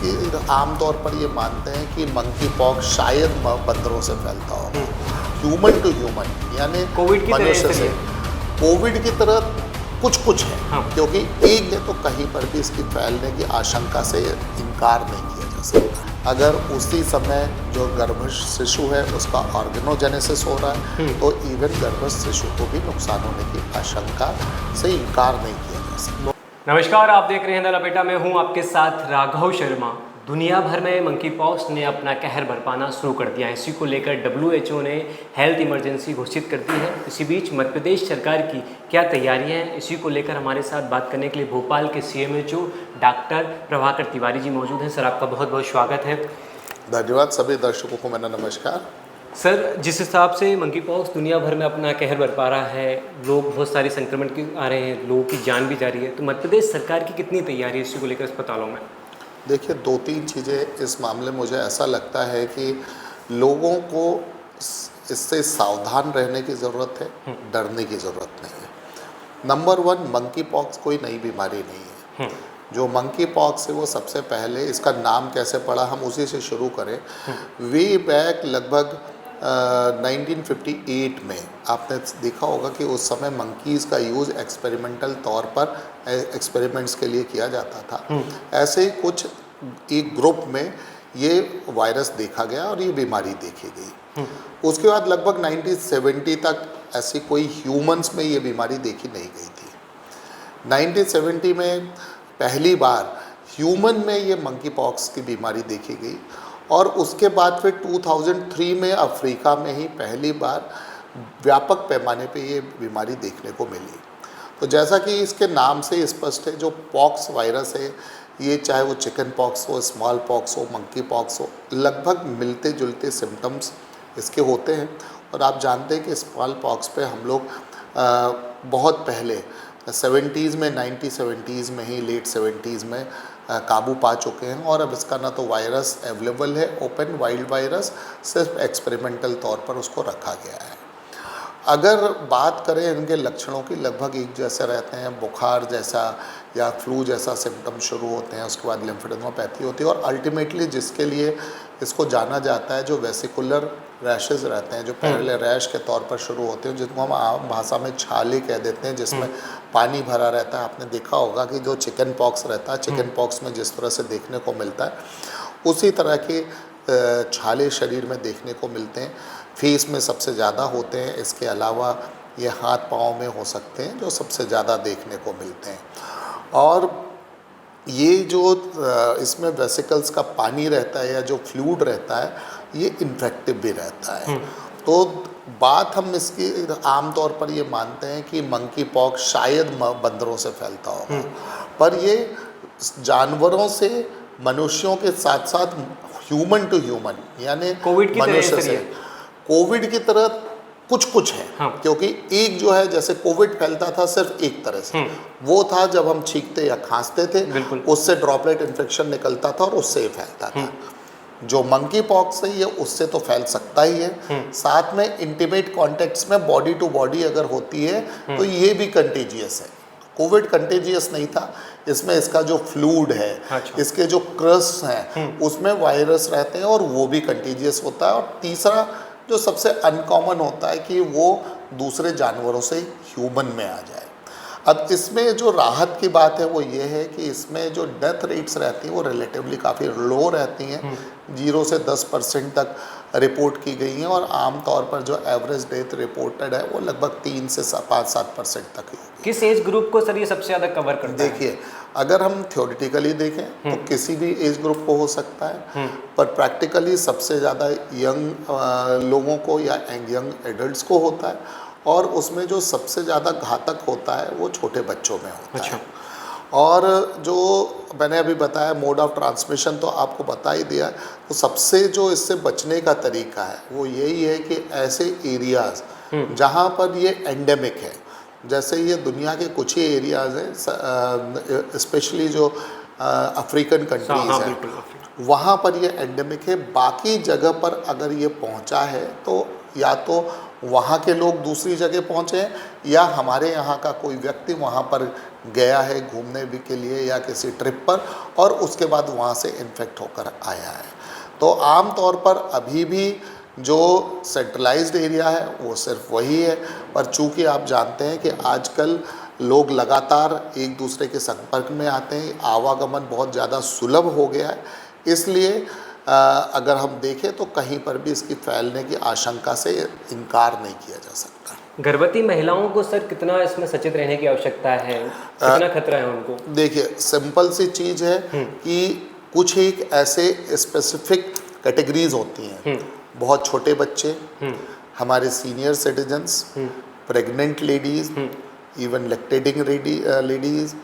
इसकी आमतौर पर ये मानते हैं कि मंकी पॉक्स शायद बंदरों से फैलता होगा, ह्यूमन टू ह्यूमन, यानी कोविड की तरह मनुष्य ऐसे से। ही कोविड की तरह कुछ है, हाँ। क्योंकि एक है तो कहीं पर भी इसकी फैलने की आशंका से इनकार नहीं किया जा सकता। अगर उसी समय जो गर्भस्थ शिशु है उसका ऑर्गेनोजेनेसिस हो रहा है तो इवन गर्भस्थ शिशु को भी नुकसान होने की आशंका से इनकार नहीं किया जा सकता। नमस्कार, आप देख रहे हैं द लपेटा। मैं हूं आपके साथ राघव शर्मा। दुनिया भर में मंकी पॉक्स ने अपना कहर बरपाना शुरू कर दिया है। इसी को लेकर WHO ने हेल्थ इमरजेंसी घोषित कर दी है। इसी बीच मध्य प्रदेश सरकार की क्या तैयारियां हैं, इसी को लेकर हमारे साथ बात करने के लिए भोपाल के CMHO डॉक्टर प्रभाकर तिवारी जी मौजूद हैं। सर, आपका बहुत बहुत स्वागत है। धन्यवाद। सभी दर्शकों को मेरा नमस्कार। सर, जिस हिसाब से मंकी पॉक्स दुनिया भर में अपना कहर बरपा रहा है, लोग बहुत सारे संक्रमण की आ रहे हैं, लोगों की जान भी जा रही है, तो मध्य प्रदेश सरकार की कितनी तैयारी है इसी को लेकर अस्पतालों में? देखिए, 2-3 चीज़ें इस मामले में मुझे ऐसा लगता है कि लोगों को इससे सावधान रहने की ज़रूरत है, डरने की ज़रूरत नहीं है। नंबर 1, मंकी पॉक्स कोई नई बीमारी नहीं है। जो मंकी पॉक्स है वो सबसे पहले, इसका नाम कैसे पड़ा हम उसी से शुरू करें। वे बैक लगभग 1958 में आपने देखा होगा कि उस समय मंकीज़ का यूज़ एक्सपेरिमेंटल तौर पर एक्सपेरिमेंट्स के लिए किया जाता था। ऐसे ही कुछ एक ग्रुप में ये वायरस देखा गया और ये बीमारी देखी गई। उसके बाद लगभग 1970 तक ऐसी कोई ह्यूमंस में ये बीमारी देखी नहीं गई थी। 1970 में पहली बार ह्यूमन में ये मंकी पॉक्स की बीमारी देखी गई और उसके बाद फिर 2003 में अफ्रीका में ही पहली बार व्यापक पैमाने पे ये बीमारी देखने को मिली। तो जैसा कि इसके नाम से स्पष्ट है, जो पॉक्स वायरस है ये चाहे वो चिकन पॉक्स हो, स्मॉल पॉक्स हो, मंकी पॉक्स हो, लगभग मिलते जुलते सिम्टम्स इसके होते हैं। और आप जानते हैं कि स्मॉल पॉक्स पे हम लोग बहुत पहले 70s में, 1970s में ही, लेट 70s में काबू पा चुके हैं और अब इसका ना तो वायरस अवेलेबल है ओपन वाइल्ड वायरस, सिर्फ एक्सपेरिमेंटल तौर पर उसको रखा गया है। अगर बात करें इनके लक्षणों की, लगभग एक जैसे रहते हैं, बुखार जैसा या फ्लू जैसा सिम्टम शुरू होते हैं, उसके बाद लिम्फेडेनोपैथी होती है और अल्टीमेटली जिसके लिए इसको जाना जाता है, जो वेसिकुलर रैशेज़ रहते हैं, जो पहले रैश के तौर पर शुरू होते हैं, जिनको हम आम भाषा में छाले कह देते हैं, जिसमें पानी भरा रहता है। आपने देखा होगा कि जो चिकन पॉक्स रहता है, चिकन पॉक्स में जिस तरह से देखने को मिलता है उसी तरह के छाले शरीर में देखने को मिलते हैं। फेस में सबसे ज़्यादा होते हैं, इसके अलावा ये हाथ पाँव में हो सकते हैं जो सबसे ज़्यादा देखने को मिलते हैं। और ये जो इसमें वेसिकल्स का पानी रहता है या जो फ्लूइड रहता है ये इन्फेक्टिव भी रहता है। तो बात हम इसकी आमतौर पर ये मानते हैं कि मंकी पॉक्स शायद बंदरों से फैलता होगा, पर ये जानवरों से मनुष्यों के साथ साथ ह्यूमन टू ह्यूमन, यानी कोविड की तरह मनुष्य ऐसे से, ही है। कोविड की तरह कुछ है। हाँ। क्योंकि एक जो है, जैसे कोविड फैलता था सिर्फ एक तरह से, वो था जब हम छींकते या खांसते थे, बिल्कुल। उससे ड्रॉपलेट इन्फेक्शन निकलता था और उससे फैलता था। जो मंकी पॉक्स है ये उससे तो फैल सकता ही है, साथ में इंटीमेट कॉन्टेक्ट्स में बॉडी टू बॉडी अगर होती है तो ये भी कंटेजियस है। कोविड कंटेजियस नहीं था, इसमें इसका जो फ्लूइड है, अच्छा। इसके जो क्रस्ट हैं उसमें वायरस रहते हैं और वो भी कंटेजियस होता है। और तीसरा जो सबसे अनकॉमन होता है कि वो दूसरे जानवरों से ह्यूमन में आ जाए। अब इसमें जो राहत की बात है वो ये है कि इसमें जो डेथ रेट्स रहती हैं वो रिलेटिवली काफ़ी लो रहती हैं, 0 से 10% तक रिपोर्ट की गई हैं और आम तौर पर जो एवरेज डेथ रिपोर्टेड है वो लगभग 3 से 5-7% तक ही होगी। किस एज ग्रुप को सर ये सबसे ज़्यादा कवर करता है? देखिए, अगर हम थ्योरेटिकली देखें तो किसी भी एज ग्रुप को हो सकता है, पर प्रैक्टिकली सबसे ज़्यादा यंग लोगों को या यंग एडल्ट्स को होता है और उसमें जो सबसे ज़्यादा घातक होता है वो छोटे बच्चों में होता है। और जो मैंने अभी बताया मोड ऑफ ट्रांसमिशन तो आपको बता ही दिया, तो सबसे जो इससे बचने का तरीका है वो यही है कि ऐसे एरियाज़ जहाँ पर ये एंडेमिक है, जैसे ये दुनिया के कुछ ही एरियाज़ हैं, स्पेशली जो अफ्रीकन कंट्रीज़ हैं, वहाँ पर ये एंडेमिक है। बाकी जगह पर अगर ये पहुँचा है तो या तो वहाँ के लोग दूसरी जगह पहुँचे हैं या हमारे यहाँ का कोई व्यक्ति वहाँ पर गया है घूमने भी के लिए या किसी ट्रिप पर और उसके बाद वहाँ से इन्फेक्ट होकर आया है। तो आम तौर पर अभी भी जो सेंट्रलाइज्ड एरिया है वो सिर्फ वही है, पर चूँकि आप जानते हैं कि आजकल लोग लगातार एक दूसरे के संपर्क में आते हैं, आवागमन बहुत ज़्यादा सुलभ हो गया है, इसलिए अगर हम देखें तो कहीं पर भी इसकी फैलने की आशंका से इनकार नहीं किया जा सकता। गर्भवती महिलाओं को सर कितना इसमें सचेत रहने की आवश्यकता है, कितना खतरा है उनको? देखिए, सिंपल सी चीज़ है कि कुछ एक ऐसे स्पेसिफिक कैटेगरीज होती हैं, बहुत छोटे बच्चे, हमारे senior citizens, pregnant ladies, even lactating ladies,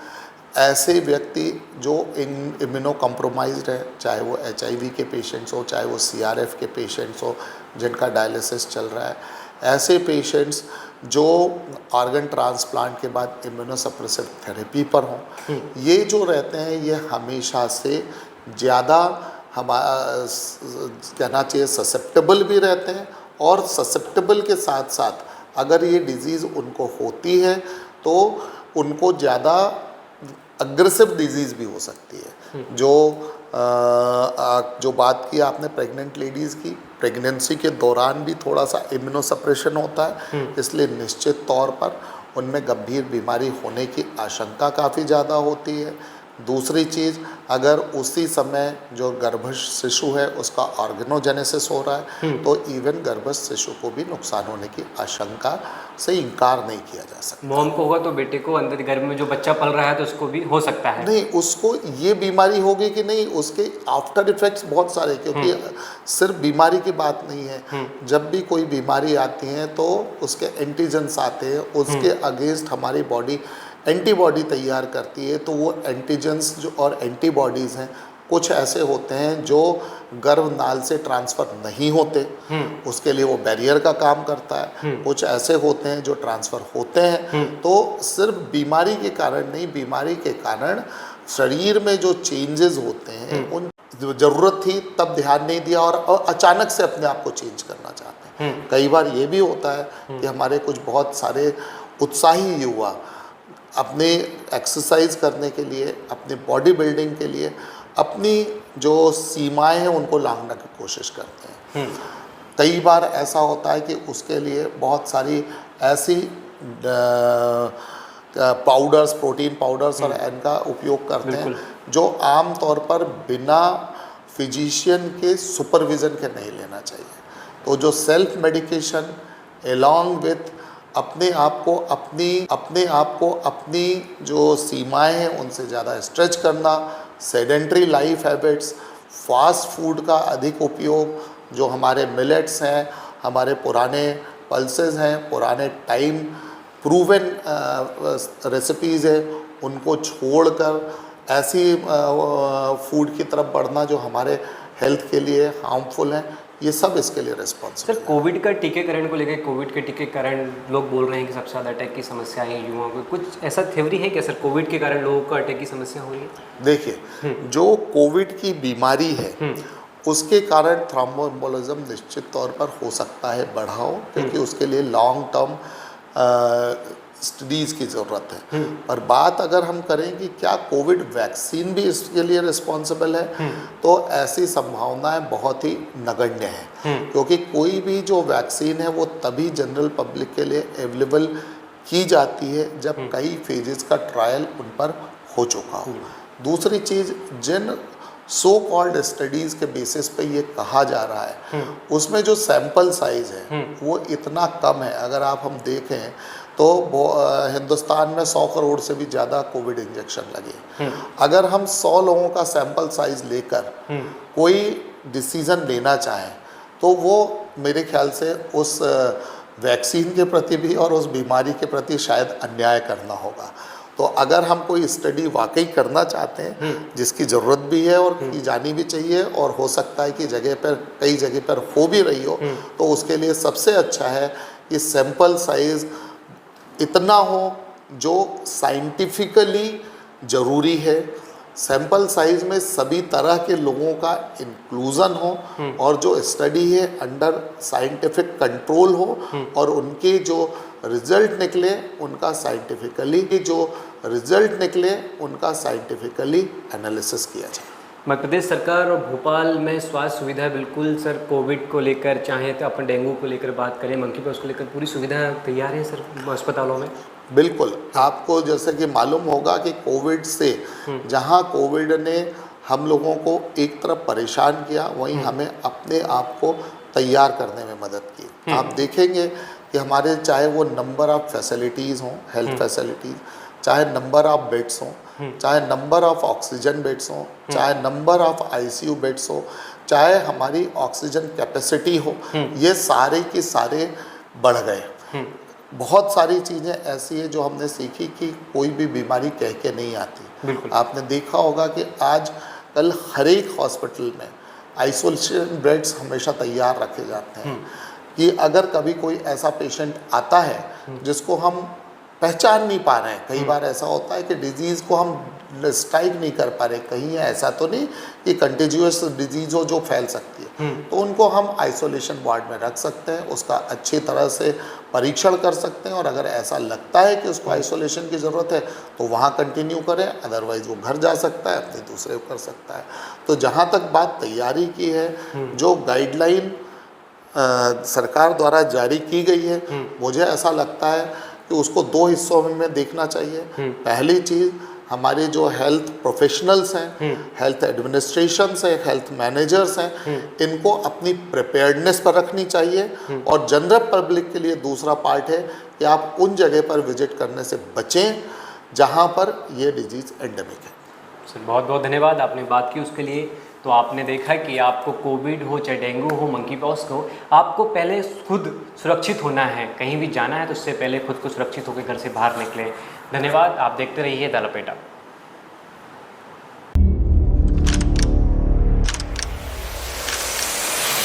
ऐसे व्यक्ति जो इम्यूनो कॉम्प्रोमाइज्ड है, चाहे वो HIV के पेशेंट्स हो, चाहे वो CRF के पेशेंट्स हो जिनका डायलिसिस चल रहा है, ऐसे पेशेंट्स जो ऑर्गन ट्रांसप्लांट के बाद इम्यूनो सप्रेसिव थेरेपी पर हों, ये जो रहते हैं ये हमेशा से ज़्यादा कहना चाहिए ससेप्टेबल भी रहते हैं, और ससेप्टेबल के साथ साथ अगर ये डिज़ीज़ उनको होती है तो उनको ज़्यादा अग्रेसिव डिजीज़ भी हो सकती है। जो बात की आपने प्रेग्नेंट लेडीज़ की, प्रेगनेंसी के दौरान भी थोड़ा सा इम्यूनो सप्रेशन होता है, इसलिए निश्चित तौर पर उनमें गंभीर बीमारी होने की आशंका काफ़ी ज़्यादा होती है। दूसरी चीज़, अगर उसी समय जो गर्भस्थ शिशु है उसका ऑर्गेनोजेनेसिस हो रहा है तो इवन गर्भस्थ शिशु को भी नुकसान होने की आशंका से इनकार नहीं किया जा सकता। मॉम को होगा तो बेटे को, अंदर गर्भ में जो बच्चा पल रहा है तो उसको भी हो सकता है। नहीं, उसको ये बीमारी होगी कि नहीं, उसके आफ्टर इफेक्ट्स बहुत सारे, क्योंकि सिर्फ बीमारी की बात नहीं है। जब भी कोई बीमारी आती है तो उसके एंटीजेंस आते हैं, उसके अगेंस्ट हमारी बॉडी एंटीबॉडी तैयार करती है, तो वो एंटीजेंस जो और एंटीबॉडीज़ हैं कुछ ऐसे होते हैं जो गर्भनाल से ट्रांसफ़र नहीं होते, उसके लिए वो बैरियर का काम करता है। कुछ ऐसे होते हैं जो ट्रांसफ़र होते हैं, तो सिर्फ बीमारी के कारण नहीं, बीमारी के कारण शरीर में जो चेंजेस होते हैं उन ज़रूरत थी तब ध्यान नहीं दिया और अचानक से अपने आप को चेंज करना चाहते हैं। कई बार ये भी होता है कि हमारे कुछ बहुत सारे उत्साही युवा अपने एक्सरसाइज करने के लिए, अपने बॉडी बिल्डिंग के लिए अपनी जो सीमाएं हैं उनको लांघने की कोशिश करते हैं। कई बार ऐसा होता है कि उसके लिए बहुत सारी ऐसी पाउडर्स, प्रोटीन पाउडर्स और इनका उपयोग करते हैं जो आम तौर पर बिना फिजिशियन के सुपरविज़न के नहीं लेना चाहिए। तो जो सेल्फ मेडिकेशन एलॉन्ग विथ अपने आप को अपनी जो सीमाएं हैं उनसे ज़्यादा स्ट्रेच करना, sedentary life habits, fast food का अधिक उपयोग, जो हमारे मिलेट्स हैं, हमारे पुराने पल्सेस हैं, पुराने टाइम प्रूवन रेसिपीज़ हैं, उनको छोड़कर ऐसी फूड की तरफ बढ़ना जो हमारे हेल्थ के लिए हार्मफुल हैं, ये सब इसके लिए रिस्पॉन्सिबल। सर, कोविड का टीकाकरण को लेकर, कोविड के टीकाकरण लोग बोल रहे हैं कि सबसे ज़्यादा अटैक की समस्या है युवाओं को, कुछ ऐसा थ्योरी है क्या सर कोविड के कारण लोगों को अटैक की समस्या हो रही है? देखिए, जो कोविड की बीमारी है उसके कारण थ्रोम्बोएम्बोलिज्म निश्चित तौर पर हो सकता है बढ़ाओ, क्योंकि उसके लिए लॉन्ग टर्म स्टडीज़ की ज़रूरत है। पर बात अगर हम करें कि क्या कोविड वैक्सीन भी इसके लिए रिस्पॉन्सिबल है, तो ऐसी संभावनाएं बहुत ही नगण्य हैं, क्योंकि कोई भी जो वैक्सीन है वो तभी जनरल पब्लिक के लिए अवेलेबल की जाती है जब कई फेजेस का ट्रायल उन पर हो चुका हो। दूसरी चीज़, जिन सो कॉल्ड स्टडीज़ के बेसिस पे ये कहा जा रहा है उसमें जो सैंपल साइज़ है वो इतना कम है। अगर हम देखें तो हिंदुस्तान में 100 करोड़ से भी ज़्यादा कोविड इंजेक्शन लगे। अगर हम 100 लोगों का सैंपल साइज़ लेकर कोई डिसीज़न लेना चाहें तो वो मेरे ख्याल से उस वैक्सीन के प्रति भी और उस बीमारी के प्रति शायद अन्याय करना होगा। तो अगर हम कोई स्टडी वाकई करना चाहते हैं, जिसकी ज़रूरत भी है और की जानी भी चाहिए, और हो सकता है कि कई जगह पर हो भी रही हो, तो उसके लिए सबसे अच्छा है कि सैंपल साइज़ इतना हो जो साइंटिफिकली ज़रूरी है, सैंपल साइज में सभी तरह के लोगों का इंक्लूजन हो और जो स्टडी है अंडर साइंटिफिक कंट्रोल हो और उनके जो रिजल्ट निकले उनका साइंटिफिकली एनालिसिस किया जाए। मध्य प्रदेश सरकार और भोपाल में स्वास्थ्य सुविधा बिल्कुल सर कोविड को लेकर, चाहे तो अपन डेंगू को लेकर बात करें, मंकी पॉक्स को लेकर पूरी सुविधा तैयार है सर अस्पतालों में? बिल्कुल, आपको जैसे कि मालूम होगा कि कोविड से जहां कोविड ने हम लोगों को एक तरफ परेशान किया, वहीं हमें अपने आप को तैयार करने में मदद की। आप देखेंगे कि हमारे चाहे वो नंबर ऑफ फैसिलिटीज़ हों, हेल्थ फैसिलिटीज़, चाहे नंबर ऑफ बेड्स हों, चाहे नंबर ऑफ ऑक्सीजन बेड्स हों, चाहे नंबर ऑफ आईसीयू बेड्स हो, चाहे हमारी ऑक्सीजन कैपेसिटी हो, ये सारे के सारे बढ़ गए। बहुत सारी चीज़ें ऐसी है जो हमने सीखी कि कोई भी बीमारी कह के नहीं आती। बिल्कुल। आपने देखा होगा कि आज कल हर एक हॉस्पिटल में आइसोलेशन बेड्स हमेशा तैयार रखे जाते हैं कि अगर कभी कोई ऐसा पेशेंट आता है जिसको हम पहचान नहीं पा रहे हैं, कई बार ऐसा होता है कि डिजीज़ को हम स्ट्राइक नहीं कर पा रहे, कहीं ऐसा तो नहीं कि कंटेजियस डिजीज़ हो जो फैल सकती है, तो उनको हम आइसोलेशन वार्ड में रख सकते हैं, उसका अच्छी तरह से परीक्षण कर सकते हैं और अगर ऐसा लगता है कि उसको आइसोलेशन की ज़रूरत है तो वहाँ कंटिन्यू करें, अदरवाइज़ वो घर जा सकता है, अपने दूसरे को कर सकता है। तो जहाँ तक बात तैयारी की है, जो गाइडलाइन सरकार द्वारा जारी की गई है, मुझे ऐसा लगता है कि उसको दो हिस्सों में देखना चाहिए। पहली चीज़, हमारे जो हेल्थ प्रोफेशनल्स हैं, हेल्थ एडमिनिस्ट्रेशंस हैं, हेल्थ मैनेजर्स हैं, इनको अपनी प्रिपेयर्डनेस पर रखनी चाहिए और जनरल पब्लिक के लिए दूसरा पार्ट है कि आप उन जगह पर विजिट करने से बचें जहां पर ये डिजीज़ एंडेमिक है। सर बहुत बहुत धन्यवाद, आपने बात की उसके लिए। तो आपने देखा कि आपको कोविड हो चाहे डेंगू हो, मंकी पॉक्स हो, आपको पहले खुद सुरक्षित होना है। कहीं भी जाना है तो उससे पहले खुद को सुरक्षित होकर घर से बाहर निकलें। धन्यवाद, आप देखते रहिए द लपेटा।